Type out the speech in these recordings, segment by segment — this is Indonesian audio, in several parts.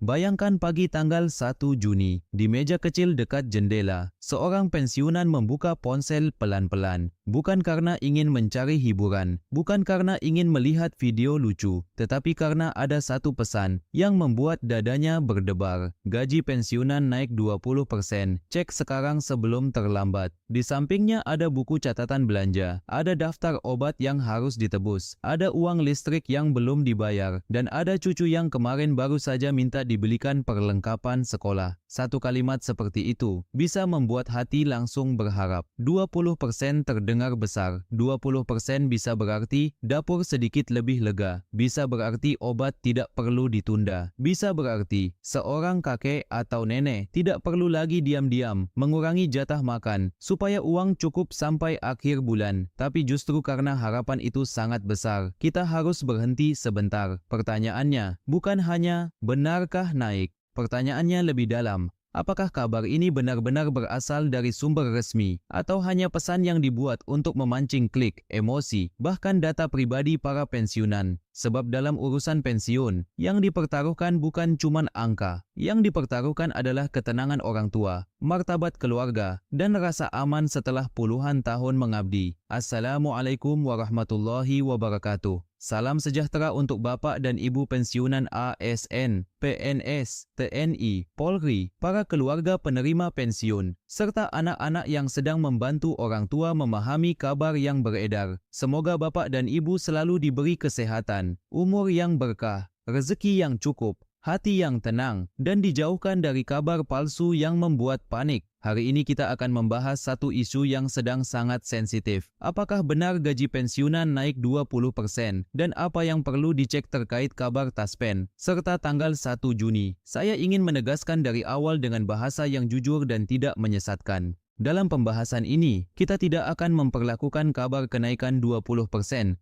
Bayangkan pagi tanggal 1 Juni, di meja kecil dekat jendela, seorang pensiunan membuka ponsel pelan-pelan. Bukan karena ingin mencari hiburan, bukan karena ingin melihat video lucu, tetapi karena ada satu pesan yang membuat dadanya berdebar. Gaji pensiunan naik 20%, cek sekarang sebelum terlambat. Di sampingnya ada buku catatan belanja, ada daftar obat yang harus ditebus, ada uang listrik yang belum dibayar, dan ada cucu yang kemarin baru saja minta dibelikan perlengkapan sekolah. Satu kalimat seperti itu bisa membuat hati langsung berharap. 20% terdengar besar, 20% bisa berarti dapur sedikit lebih lega, bisa berarti obat tidak perlu ditunda, bisa berarti seorang kakek atau nenek tidak perlu lagi diam-diam mengurangi jatah makan supaya uang cukup sampai akhir bulan. Tapi justru karena harapan itu sangat besar, kita harus berhenti sebentar. Pertanyaannya bukan hanya benarkah naik, pertanyaannya lebih dalam. Apakah kabar ini benar-benar berasal dari sumber resmi atau hanya pesan yang dibuat untuk memancing klik, emosi, bahkan data pribadi para pensiunan? Sebab dalam urusan pensiun, yang dipertaruhkan bukan cuma angka, yang dipertaruhkan adalah ketenangan orang tua, martabat keluarga, dan rasa aman setelah puluhan tahun mengabdi. Assalamualaikum warahmatullahi wabarakatuh. Salam sejahtera untuk Bapak dan Ibu pensiunan ASN, PNS, TNI, Polri, para keluarga penerima pensiun, serta anak-anak yang sedang membantu orang tua memahami kabar yang beredar. Semoga Bapak dan Ibu selalu diberi kesehatan, umur yang berkah, rezeki yang cukup, hati yang tenang, dan dijauhkan dari kabar palsu yang membuat panik. Hari ini kita akan membahas satu isu yang sedang sangat sensitif. Apakah benar gaji pensiunan naik 20% dan apa yang perlu dicek terkait kabar Taspen serta tanggal 1 Juni? Saya ingin menegaskan dari awal dengan bahasa yang jujur dan tidak menyesatkan. Dalam pembahasan ini, kita tidak akan memperlakukan kabar kenaikan 20%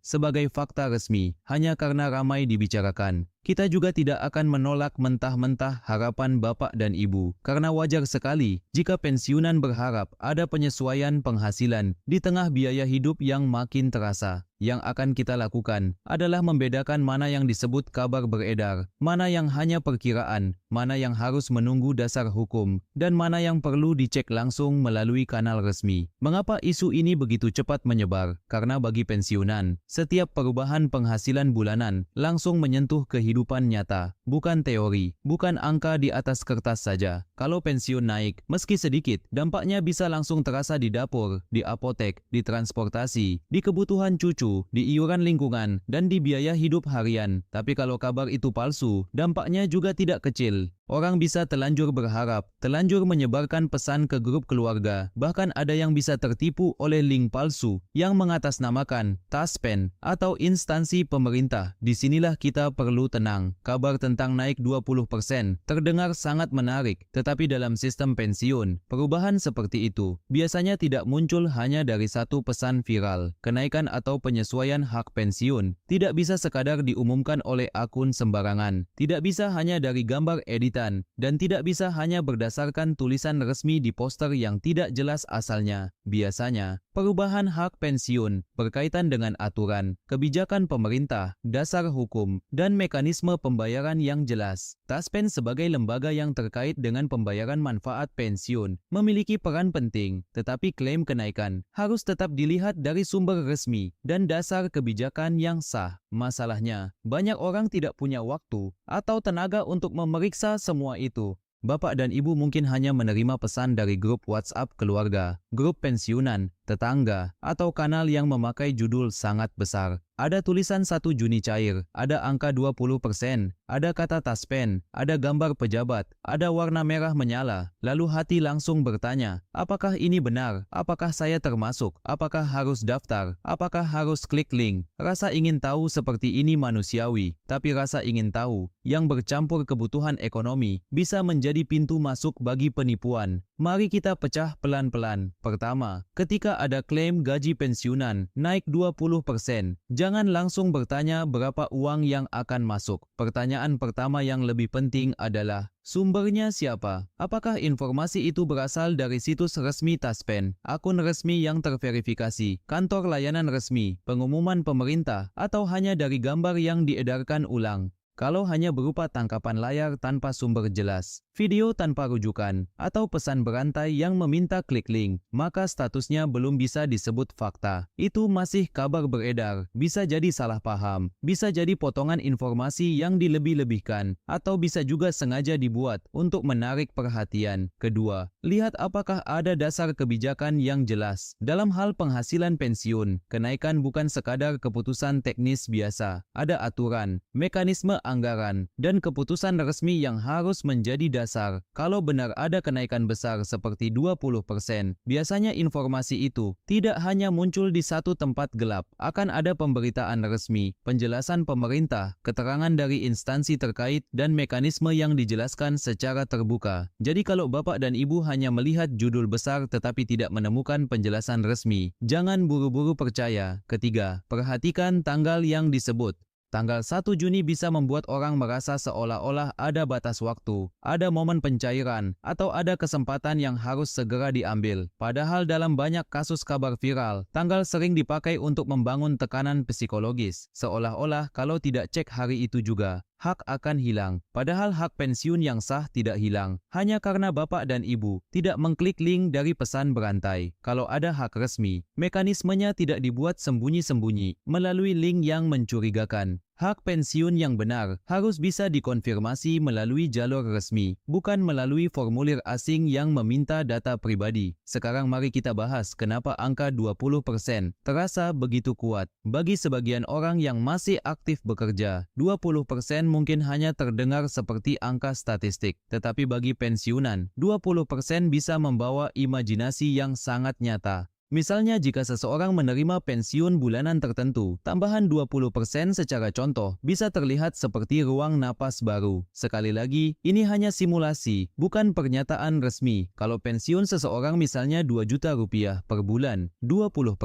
sebagai fakta resmi hanya karena ramai dibicarakan. Kita juga tidak akan menolak mentah-mentah harapan Bapak dan Ibu, karena wajar sekali jika pensiunan berharap ada penyesuaian penghasilan di tengah biaya hidup yang makin terasa. Yang akan kita lakukan adalah membedakan mana yang disebut kabar beredar, mana yang hanya perkiraan, mana yang harus menunggu dasar hukum, dan mana yang perlu dicek langsung melalui kanal resmi. Mengapa isu ini begitu cepat menyebar? Karena bagi pensiunan, setiap perubahan penghasilan bulanan langsung menyentuh kehidupan nyata, bukan teori, bukan angka di atas kertas saja. Kalau pensiun naik, meski sedikit, dampaknya bisa langsung terasa di dapur, di apotek, di transportasi, di kebutuhan cucu, di iuran lingkungan, dan di biaya hidup harian. Tapi kalau kabar itu palsu, dampaknya juga tidak kecil. Orang bisa telanjur berharap, telanjur menyebarkan pesan ke grup keluarga, bahkan ada yang bisa tertipu oleh link palsu yang mengatasnamakan Taspen atau instansi pemerintah. Disinilah kita perlu tenang. Kabar tentang naik 20% terdengar sangat menarik, tetapi dalam sistem pensiun, perubahan seperti itu biasanya tidak muncul hanya dari satu pesan viral. Kenaikan atau penyesuaian hak pensiun tidak bisa sekadar diumumkan oleh akun sembarangan, tidak bisa hanya dari gambar editan, dan tidak bisa hanya berdasarkan tulisan resmi di poster yang tidak jelas asalnya. Biasanya, perubahan hak pensiun berkaitan dengan aturan, kebijakan pemerintah, dasar hukum, dan mekanisme pembayaran yang jelas. Taspen sebagai lembaga yang terkait dengan pembayaran manfaat pensiun memiliki peran penting, tetapi klaim kenaikan harus tetap dilihat dari sumber resmi dan dasar kebijakan yang sah. Masalahnya, banyak orang tidak punya waktu atau tenaga untuk memeriksa semua itu. Bapak dan Ibu mungkin hanya menerima pesan dari grup WhatsApp keluarga, grup pensiunan, tetangga, atau kanal yang memakai judul sangat besar. Ada tulisan 1 Juni cair, ada angka 20%, ada kata Taspen, ada gambar pejabat, ada warna merah menyala. Lalu hati langsung bertanya, apakah ini benar? Apakah saya termasuk? Apakah harus daftar? Apakah harus klik link? Rasa ingin tahu seperti ini manusiawi, tapi rasa ingin tahu yang bercampur kebutuhan ekonomi bisa menjadi pintu masuk bagi penipuan. Mari kita pecah pelan-pelan. Pertama, ketika ada klaim gaji pensiunan naik 20%, jangan langsung bertanya berapa uang yang akan masuk. Pertanyaan pertama yang lebih penting adalah, sumbernya siapa? Apakah informasi itu berasal dari situs resmi Taspen, akun resmi yang terverifikasi, kantor layanan resmi, pengumuman pemerintah, atau hanya dari gambar yang diedarkan ulang? Kalau hanya berupa tangkapan layar tanpa sumber jelas, video tanpa rujukan, atau pesan berantai yang meminta klik link, maka statusnya belum bisa disebut fakta. Itu masih kabar beredar, bisa jadi salah paham, bisa jadi potongan informasi yang dilebih-lebihkan, atau bisa juga sengaja dibuat untuk menarik perhatian. Kedua, lihat apakah ada dasar kebijakan yang jelas. Dalam hal penghasilan pensiun, kenaikan bukan sekadar keputusan teknis biasa. Ada aturan, mekanisme anggaran, dan keputusan resmi yang harus menjadi dasar. Kalau benar ada kenaikan besar seperti 20%, biasanya informasi itu tidak hanya muncul di satu tempat gelap. Akan ada pemberitaan resmi, penjelasan pemerintah, keterangan dari instansi terkait, dan mekanisme yang dijelaskan secara terbuka. Jadi kalau Bapak dan Ibu hanya melihat judul besar tetapi tidak menemukan penjelasan resmi, jangan buru-buru percaya. Ketiga, perhatikan tanggal yang disebut. Tanggal 1 Juni bisa membuat orang merasa seolah-olah ada batas waktu, ada momen pencairan, atau ada kesempatan yang harus segera diambil. Padahal dalam banyak kasus kabar viral, tanggal sering dipakai untuk membangun tekanan psikologis. Seolah-olah kalau tidak cek hari itu juga, hak akan hilang. Padahal hak pensiun yang sah tidak hilang, hanya karena Bapak dan Ibu tidak mengklik link dari pesan berantai. Kalau ada hak resmi, mekanismenya tidak dibuat sembunyi-sembunyi melalui link yang mencurigakan. Hak pensiun yang benar harus bisa dikonfirmasi melalui jalur resmi, bukan melalui formulir asing yang meminta data pribadi. Sekarang mari kita bahas kenapa angka 20% terasa begitu kuat. Bagi sebagian orang yang masih aktif bekerja, 20% mungkin hanya terdengar seperti angka statistik. Tetapi bagi pensiunan, 20% bisa membawa imajinasi yang sangat nyata. Misalnya jika seseorang menerima pensiun bulanan tertentu, tambahan 20% secara contoh bisa terlihat seperti ruang napas baru. Sekali lagi, ini hanya simulasi, bukan pernyataan resmi. Kalau pensiun seseorang misalnya 2 juta rupiah per bulan, 20%,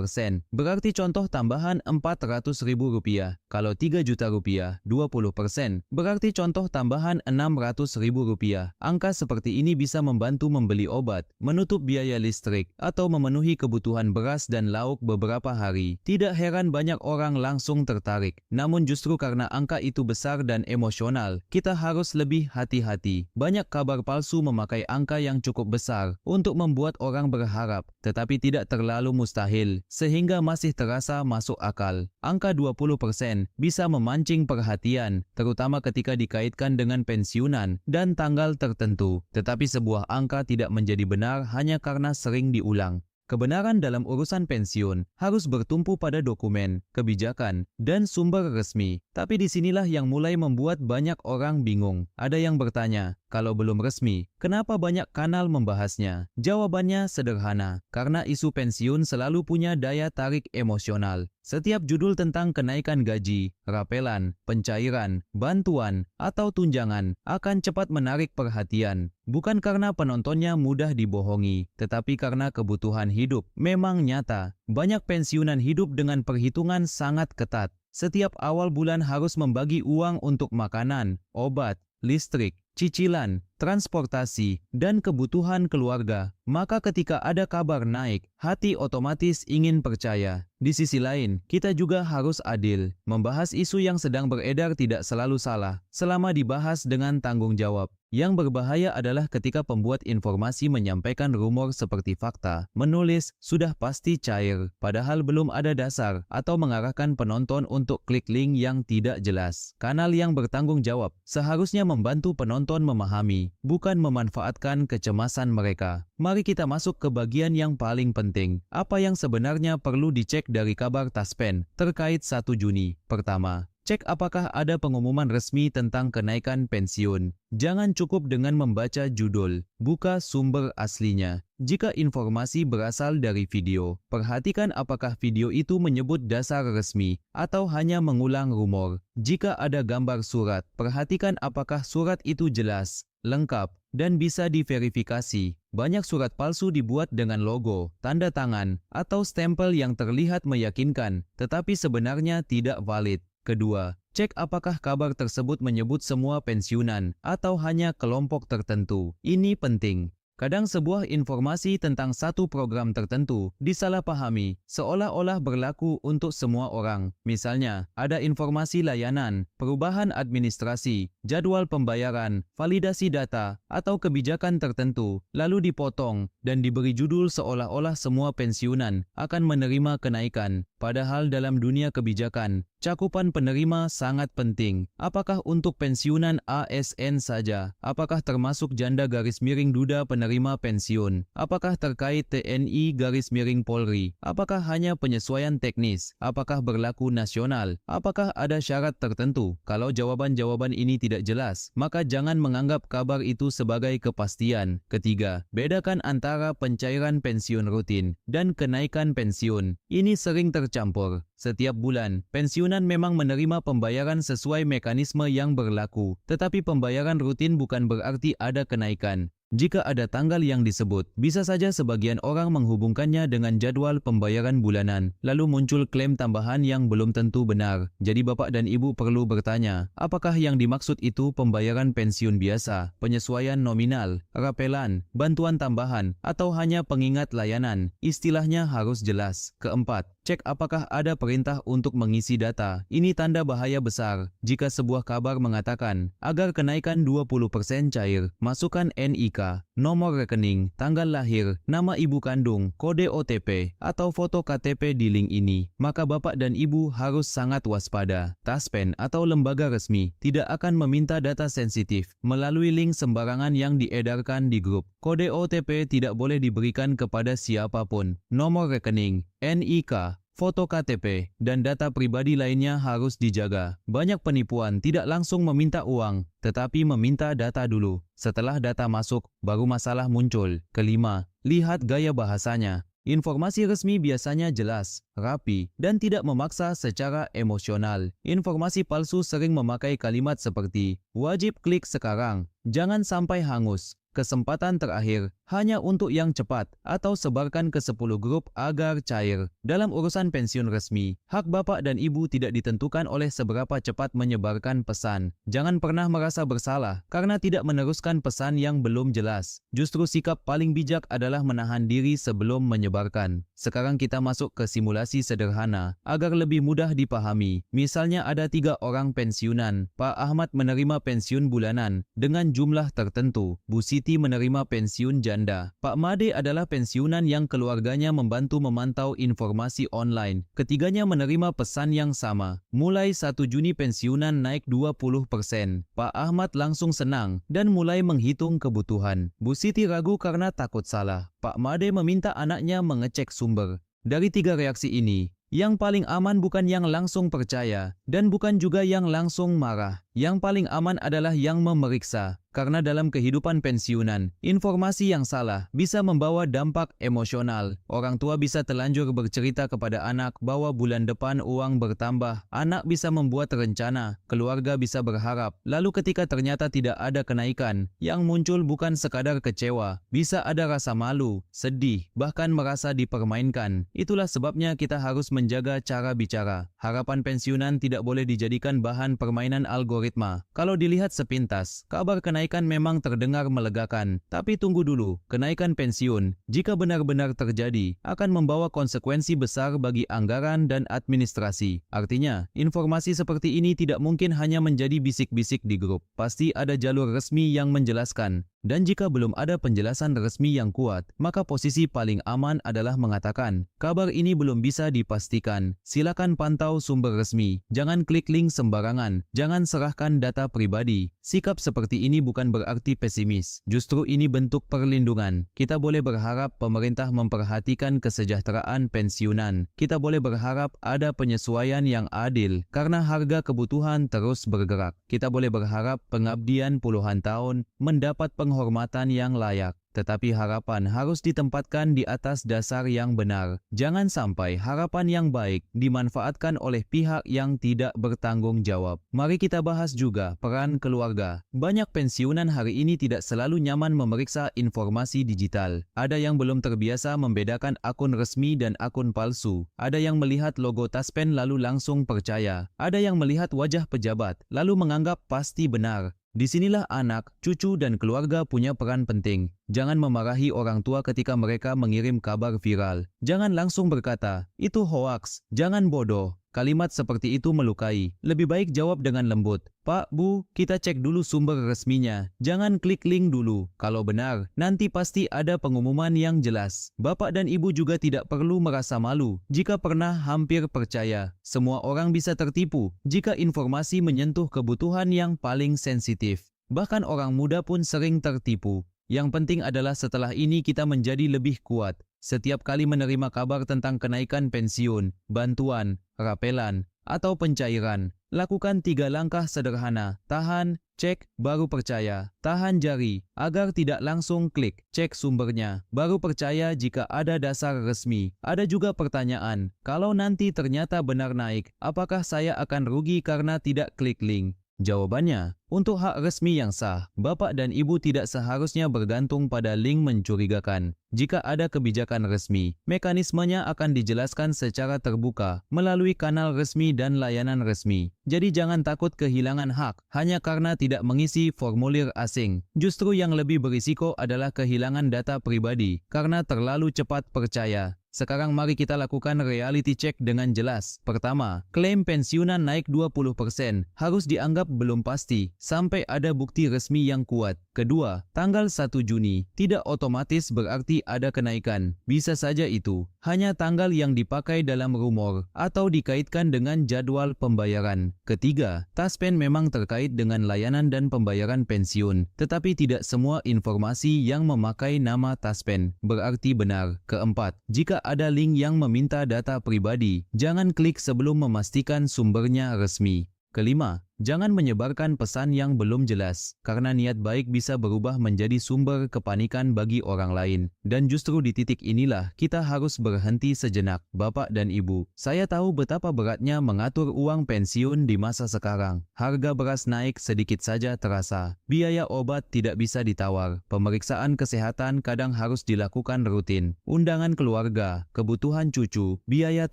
berarti contoh tambahan 400 ribu rupiah. Kalau 3 juta rupiah, 20%, berarti contoh tambahan 600 ribu rupiah. Angka seperti ini bisa membantu membeli obat, menutup biaya listrik, atau memenuhi kebutuhan beras dan lauk beberapa hari. Tidak heran banyak orang langsung tertarik. Namun justru karena angka itu besar dan emosional, kita harus lebih hati-hati. Banyak kabar palsu memakai angka yang cukup besar untuk membuat orang berharap, tetapi tidak terlalu mustahil, sehingga masih terasa masuk akal. Angka 20% bisa memancing perhatian, terutama ketika dikaitkan dengan pensiunan dan tanggal tertentu. Tetapi sebuah angka tidak menjadi benar hanya karena sering diulang. Kebenaran dalam urusan pensiun harus bertumpu pada dokumen, kebijakan, dan sumber resmi. Tapi disinilah yang mulai membuat banyak orang bingung. Ada yang bertanya, kalau belum resmi, kenapa banyak kanal membahasnya? Jawabannya sederhana, karena isu pensiun selalu punya daya tarik emosional. Setiap judul tentang kenaikan gaji, rapelan, pencairan, bantuan, atau tunjangan akan cepat menarik perhatian. Bukan karena penontonnya mudah dibohongi, tetapi karena kebutuhan hidup memang nyata. Banyak pensiunan hidup dengan perhitungan sangat ketat. Setiap awal bulan harus membagi uang untuk makanan, obat, listrik, cicilan, transportasi, dan kebutuhan keluarga. Maka ketika ada kabar naik, hati otomatis ingin percaya. Di sisi lain, kita juga harus adil. Membahas isu yang sedang beredar tidak selalu salah, selama dibahas dengan tanggung jawab. Yang berbahaya adalah ketika pembuat informasi menyampaikan rumor seperti fakta, menulis sudah pasti cair, padahal belum ada dasar, atau mengarahkan penonton untuk klik link yang tidak jelas. Kanal yang bertanggung jawab seharusnya membantu penonton memahami, bukan memanfaatkan kecemasan mereka. Mari kita masuk ke bagian yang paling penting. Apa yang sebenarnya perlu dicek dari kabar Taspen terkait 1 Juni? Pertama, cek apakah ada pengumuman resmi tentang kenaikan pensiun. Jangan cukup dengan membaca judul, buka sumber aslinya. Jika informasi berasal dari video, perhatikan apakah video itu menyebut dasar resmi atau hanya mengulang rumor. Jika ada gambar surat, perhatikan apakah surat itu jelas, lengkap, dan bisa diverifikasi. Banyak surat palsu dibuat dengan logo, tanda tangan, atau stempel yang terlihat meyakinkan, tetapi sebenarnya tidak valid. Kedua, cek apakah kabar tersebut menyebut semua pensiunan atau hanya kelompok tertentu. Ini penting. Kadang sebuah informasi tentang satu program tertentu disalahpahami seolah-olah berlaku untuk semua orang. Misalnya, ada informasi layanan, perubahan administrasi, jadwal pembayaran, validasi data, atau kebijakan tertentu, lalu dipotong dan diberi judul seolah-olah semua pensiunan akan menerima kenaikan. Padahal dalam dunia kebijakan, cakupan penerima sangat penting. Apakah untuk pensiunan ASN saja? Apakah termasuk janda garis miring duda penerima pensiun? Apakah terkait TNI garis miring Polri? Apakah hanya penyesuaian teknis? Apakah berlaku nasional? Apakah ada syarat tertentu? Kalau jawaban-jawaban ini tidak jelas, maka jangan menganggap kabar itu sebagai kepastian. Ketiga, bedakan antara pencairan pensiun rutin dan kenaikan pensiun. Ini sering tercampur. Setiap bulan, pensiunan memang menerima pembayaran sesuai mekanisme yang berlaku, tetapi pembayaran rutin bukan berarti ada kenaikan. Jika ada tanggal yang disebut, bisa saja sebagian orang menghubungkannya dengan jadwal pembayaran bulanan, lalu muncul klaim tambahan yang belum tentu benar. Jadi Bapak dan Ibu perlu bertanya, apakah yang dimaksud itu pembayaran pensiun biasa, penyesuaian nominal, rapelan, bantuan tambahan, atau hanya pengingat layanan? Istilahnya harus jelas. Keempat, cek apakah ada perintah untuk mengisi data. Ini tanda bahaya besar. Jika sebuah kabar mengatakan, agar kenaikan 20% cair, masukkan NIK, nomor rekening, tanggal lahir, nama ibu kandung, kode OTP, atau foto KTP di link ini, maka Bapak dan Ibu harus sangat waspada. Taspen atau lembaga resmi tidak akan meminta data sensitif melalui link sembarangan yang diedarkan di grup. Kode OTP tidak boleh diberikan kepada siapapun. Nomor rekening, NIK, foto KTP, dan data pribadi lainnya harus dijaga. Banyak penipuan tidak langsung meminta uang, tetapi meminta data dulu. Setelah data masuk, baru masalah muncul. Kelima, lihat gaya bahasanya. Informasi resmi biasanya jelas, rapi, dan tidak memaksa secara emosional. Informasi palsu sering memakai kalimat seperti, wajib klik sekarang, jangan sampai hangus, kesempatan terakhir, hanya untuk yang cepat, atau sebarkan ke 10 grup agar cair. Dalam urusan pensiun resmi, hak Bapak dan Ibu tidak ditentukan oleh seberapa cepat menyebarkan pesan. Jangan pernah merasa bersalah karena tidak meneruskan pesan yang belum jelas. Justru sikap paling bijak adalah menahan diri sebelum menyebarkan. Sekarang kita masuk ke simulasi sederhana agar lebih mudah dipahami. Misalnya ada 3 orang pensiunan. Pak Ahmad menerima pensiun bulanan dengan jumlah tertentu. Bu Siti menerima pensiun janda. Pak Made adalah pensiunan yang keluarganya membantu memantau informasi online. Ketiganya menerima pesan yang sama. Mulai 1 Juni pensiunan naik 20%. Pak Ahmad langsung senang dan mulai menghitung kebutuhan. Bu Siti ragu karena takut salah. Pak Made meminta anaknya mengecek sumber. Dari 3 reaksi ini, yang paling aman bukan yang langsung percaya dan bukan juga yang langsung marah. Yang paling aman adalah yang memeriksa. Karena dalam kehidupan pensiunan, informasi yang salah bisa membawa dampak emosional. Orang tua bisa telanjur bercerita kepada anak bahwa bulan depan uang bertambah. Anak bisa membuat rencana, keluarga bisa berharap. Lalu ketika ternyata tidak ada kenaikan, yang muncul bukan sekadar kecewa. Bisa ada rasa malu, sedih, bahkan merasa dipermainkan. Itulah sebabnya kita harus menjaga cara bicara. Harapan pensiunan tidak boleh dijadikan bahan permainan algoritma. Kalau dilihat sepintas, kabar kenaikan memang terdengar melegakan, tapi tunggu dulu. Kenaikan pensiun, jika benar-benar terjadi, akan membawa konsekuensi besar bagi anggaran dan administrasi. Artinya, informasi seperti ini tidak mungkin hanya menjadi bisik-bisik di grup. Pasti ada jalur resmi yang menjelaskan. Dan jika belum ada penjelasan resmi yang kuat, maka posisi paling aman adalah mengatakan, kabar ini belum bisa dipastikan. Silakan pantau sumber resmi. Jangan klik link sembarangan. Jangan serahkan data pribadi. Sikap seperti ini bukan berarti pesimis. Justru ini bentuk perlindungan. Kita boleh berharap pemerintah memperhatikan kesejahteraan pensiunan. Kita boleh berharap ada penyesuaian yang adil karena harga kebutuhan terus bergerak. Kita boleh berharap pengabdian puluhan tahun mendapat penghormatan yang layak. Tetapi harapan harus ditempatkan di atas dasar yang benar. Jangan sampai harapan yang baik dimanfaatkan oleh pihak yang tidak bertanggung jawab. Mari kita bahas juga peran keluarga. Banyak pensiunan hari ini tidak selalu nyaman memeriksa informasi digital. Ada yang belum terbiasa membedakan akun resmi dan akun palsu. Ada yang melihat logo Taspen lalu langsung percaya. Ada yang melihat wajah pejabat lalu menganggap pasti benar. Disinilah anak, cucu, dan keluarga punya peran penting. Jangan memarahi orang tua ketika mereka mengirim kabar viral. Jangan langsung berkata, "Itu hoaks." Jangan bodoh. Kalimat seperti itu melukai. Lebih baik jawab dengan lembut. "Pak, Bu, kita cek dulu sumber resminya. Jangan klik link dulu. Kalau benar, nanti pasti ada pengumuman yang jelas." Bapak dan Ibu juga tidak perlu merasa malu jika pernah hampir percaya. Semua orang bisa tertipu jika informasi menyentuh kebutuhan yang paling sensitif. Bahkan orang muda pun sering tertipu. Yang penting adalah setelah ini kita menjadi lebih kuat. Setiap kali menerima kabar tentang kenaikan pensiun, bantuan, rapelan, atau pencairan, lakukan 3 langkah sederhana. Tahan, cek, baru percaya. Tahan jari, agar tidak langsung klik. Cek sumbernya, baru percaya jika ada dasar resmi. Ada juga pertanyaan, kalau nanti ternyata benar naik, apakah saya akan rugi karena tidak klik link? Jawabannya, untuk hak resmi yang sah, Bapak dan Ibu tidak seharusnya bergantung pada link mencurigakan. Jika ada kebijakan resmi, mekanismenya akan dijelaskan secara terbuka melalui kanal resmi dan layanan resmi. Jadi jangan takut kehilangan hak hanya karena tidak mengisi formulir asing. Justru yang lebih berisiko adalah kehilangan data pribadi karena terlalu cepat percaya. Sekarang mari kita lakukan reality check dengan jelas. Pertama, klaim pensiunan naik 20% harus dianggap belum pasti sampai ada bukti resmi yang kuat. Kedua, tanggal 1 Juni tidak otomatis berarti ada kenaikan. Bisa saja itu hanya tanggal yang dipakai dalam rumor atau dikaitkan dengan jadwal pembayaran. Ketiga, Taspen memang terkait dengan layanan dan pembayaran pensiun, tetapi tidak semua informasi yang memakai nama Taspen berarti benar. Keempat, jika ada link yang meminta data pribadi, jangan klik sebelum memastikan sumbernya resmi. Kelima, jangan menyebarkan pesan yang belum jelas, karena niat baik bisa berubah menjadi sumber kepanikan bagi orang lain. Dan justru di titik inilah kita harus berhenti sejenak. Bapak dan Ibu, saya tahu betapa beratnya mengatur uang pensiun di masa sekarang. Harga beras naik sedikit saja terasa. Biaya obat tidak bisa ditawar. Pemeriksaan kesehatan kadang harus dilakukan rutin. Undangan keluarga, kebutuhan cucu, biaya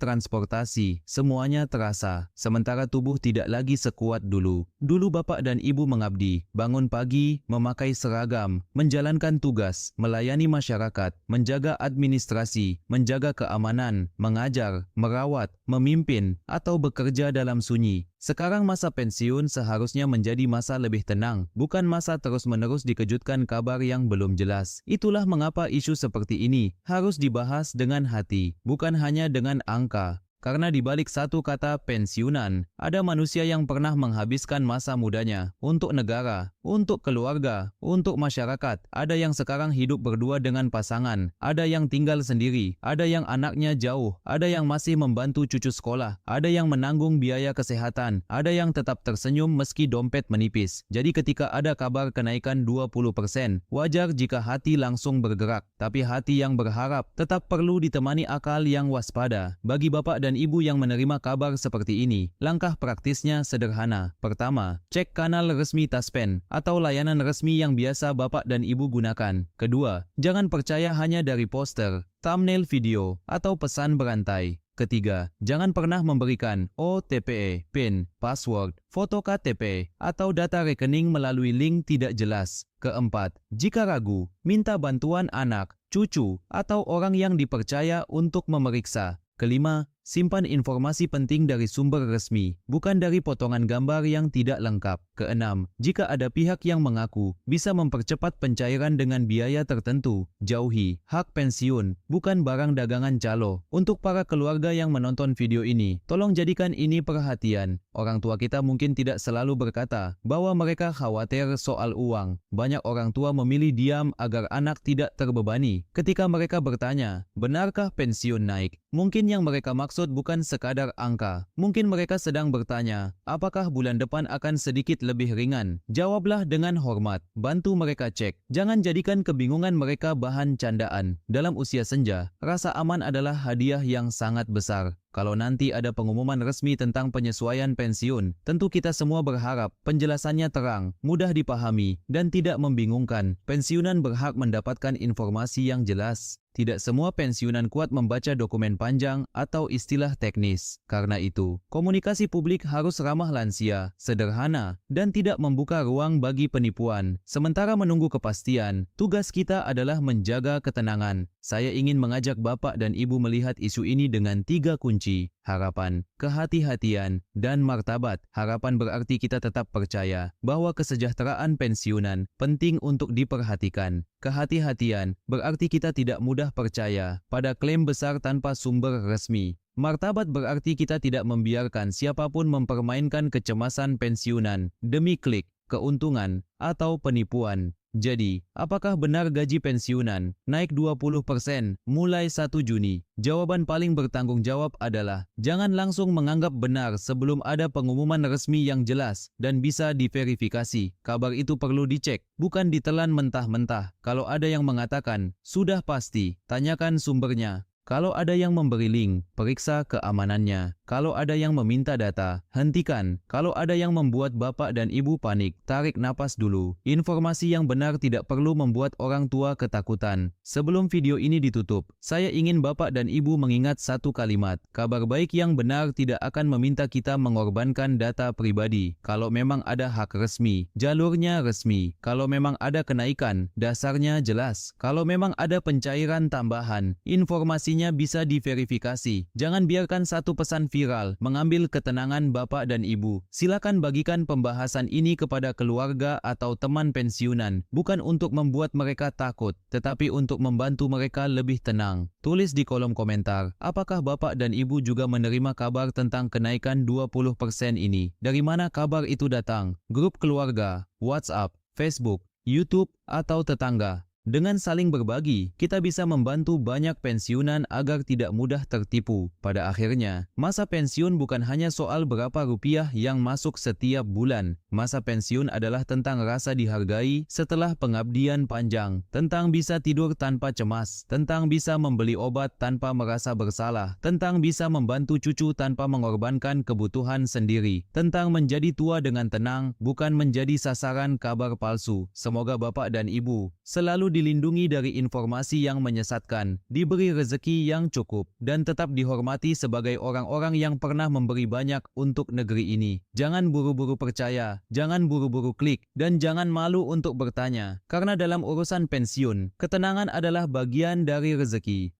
transportasi, semuanya terasa. Sementara tubuh tidak lagi sekuat dulu. Dulu Bapak dan Ibu mengabdi, bangun pagi, memakai seragam, menjalankan tugas, melayani masyarakat, menjaga administrasi, menjaga keamanan, mengajar, merawat, memimpin, atau bekerja dalam sunyi. Sekarang masa pensiun seharusnya menjadi masa lebih tenang, bukan masa terus-menerus dikejutkan kabar yang belum jelas. Itulah mengapa isu seperti ini harus dibahas dengan hati, bukan hanya dengan angka. Karena di balik satu kata pensiunan, ada manusia yang pernah menghabiskan masa mudanya untuk negara, untuk keluarga, untuk masyarakat. Ada yang sekarang hidup berdua dengan pasangan, ada yang tinggal sendiri, ada yang anaknya jauh, ada yang masih membantu cucu sekolah, ada yang menanggung biaya kesehatan, ada yang tetap tersenyum meski dompet menipis. Jadi ketika ada kabar kenaikan 20%, wajar jika hati langsung bergerak. Tapi hati yang berharap tetap perlu ditemani akal yang waspada. Bagi Bapak dan Ibu yang menerima kabar seperti ini, langkah praktisnya sederhana. Pertama, cek kanal resmi Taspen atau layanan resmi yang biasa Bapak dan Ibu gunakan. Kedua, jangan percaya hanya dari poster, thumbnail video, atau pesan berantai. Ketiga, jangan pernah memberikan OTP, PIN, password, foto KTP, atau data rekening melalui link tidak jelas. Keempat, jika ragu, minta bantuan anak, cucu, atau orang yang dipercaya untuk memeriksa. Kelima, simpan informasi penting dari sumber resmi, bukan dari potongan gambar yang tidak lengkap. Keenam, jika ada pihak yang mengaku bisa mempercepat pencairan dengan biaya tertentu, jauhi. Hak pensiun, bukan barang dagangan calo. Untuk para keluarga yang menonton video ini, tolong jadikan ini perhatian. Orang tua kita mungkin tidak selalu berkata bahwa mereka khawatir soal uang. Banyak orang tua memilih diam agar anak tidak terbebani. Ketika mereka bertanya, benarkah pensiun naik? Mungkin yang mereka maksud bukan sekadar angka. Mungkin mereka sedang bertanya, apakah bulan depan akan sedikit lebih ringan? Jawablah dengan hormat. Bantu mereka cek. Jangan jadikan kebingungan mereka bahan candaan. Dalam usia senja, rasa aman adalah hadiah yang sangat besar. kalau nanti ada pengumuman resmi tentang penyesuaian pensiun. Tentu kita semua berharap penjelasannya terang, mudah dipahami, dan tidak membingungkan. Pensiunan berhak mendapatkan informasi yang jelas. Tidak semua pensiunan kuat membaca dokumen panjang atau istilah teknis. Karena itu, komunikasi publik harus ramah lansia, sederhana, dan tidak membuka ruang bagi penipuan. Sementara menunggu kepastian, tugas kita adalah menjaga ketenangan. Saya ingin mengajak Bapak dan Ibu melihat isu ini dengan 3 kunci: harapan, kehati-hatian, dan martabat. Harapan berarti kita tetap percaya bahwa kesejahteraan pensiunan penting untuk diperhatikan. Kehati-hatian berarti kita tidak mudah percaya pada klaim besar tanpa sumber resmi. Martabat berarti kita tidak membiarkan siapapun mempermainkan kecemasan pensiunan demi klik, keuntungan, atau penipuan. Jadi, apakah benar gaji pensiunan naik 20% mulai 1 Juni? Jawaban paling bertanggung jawab adalah jangan langsung menganggap benar sebelum ada pengumuman resmi yang jelas dan bisa diverifikasi. Kabar itu perlu dicek, bukan ditelan mentah-mentah. Kalau ada yang mengatakan sudah pasti, tanyakan sumbernya. Kalau ada yang memberi link, periksa keamanannya. Kalau ada yang meminta data, hentikan. Kalau ada yang membuat Bapak dan Ibu panik, tarik napas dulu. Informasi yang benar tidak perlu membuat orang tua ketakutan. Sebelum video ini ditutup, saya ingin Bapak dan Ibu mengingat satu kalimat. Kabar baik yang benar tidak akan meminta kita mengorbankan data pribadi. Kalau memang ada hak resmi, jalurnya resmi. Kalau memang ada kenaikan, dasarnya jelas. Kalau memang ada pencairan tambahan, informasinya bisa diverifikasi. Jangan biarkan satu pesan viral mengambil ketenangan Bapak dan Ibu. Silakan bagikan pembahasan ini kepada keluarga atau teman pensiunan, bukan untuk membuat mereka takut, tetapi untuk membantu mereka lebih tenang. Tulis di kolom komentar, apakah Bapak dan Ibu juga menerima kabar tentang kenaikan 20% ini? Dari mana kabar itu datang? Grup keluarga, WhatsApp, Facebook, YouTube, atau tetangga? Dengan saling berbagi, kita bisa membantu banyak pensiunan agar tidak mudah tertipu. Pada akhirnya, masa pensiun bukan hanya soal berapa rupiah yang masuk setiap bulan. Masa pensiun adalah tentang rasa dihargai setelah pengabdian panjang, tentang bisa tidur tanpa cemas, tentang bisa membeli obat tanpa merasa bersalah, tentang bisa membantu cucu tanpa mengorbankan kebutuhan sendiri, tentang menjadi tua dengan tenang, bukan menjadi sasaran kabar palsu. Semoga Bapak dan Ibu selalu dilindungi dari informasi yang menyesatkan, diberi rezeki yang cukup, dan tetap dihormati sebagai orang-orang yang pernah memberi banyak untuk negeri ini. Jangan buru-buru percaya, jangan buru-buru klik, dan jangan malu untuk bertanya. Karena dalam urusan pensiun, ketenangan adalah bagian dari rezeki.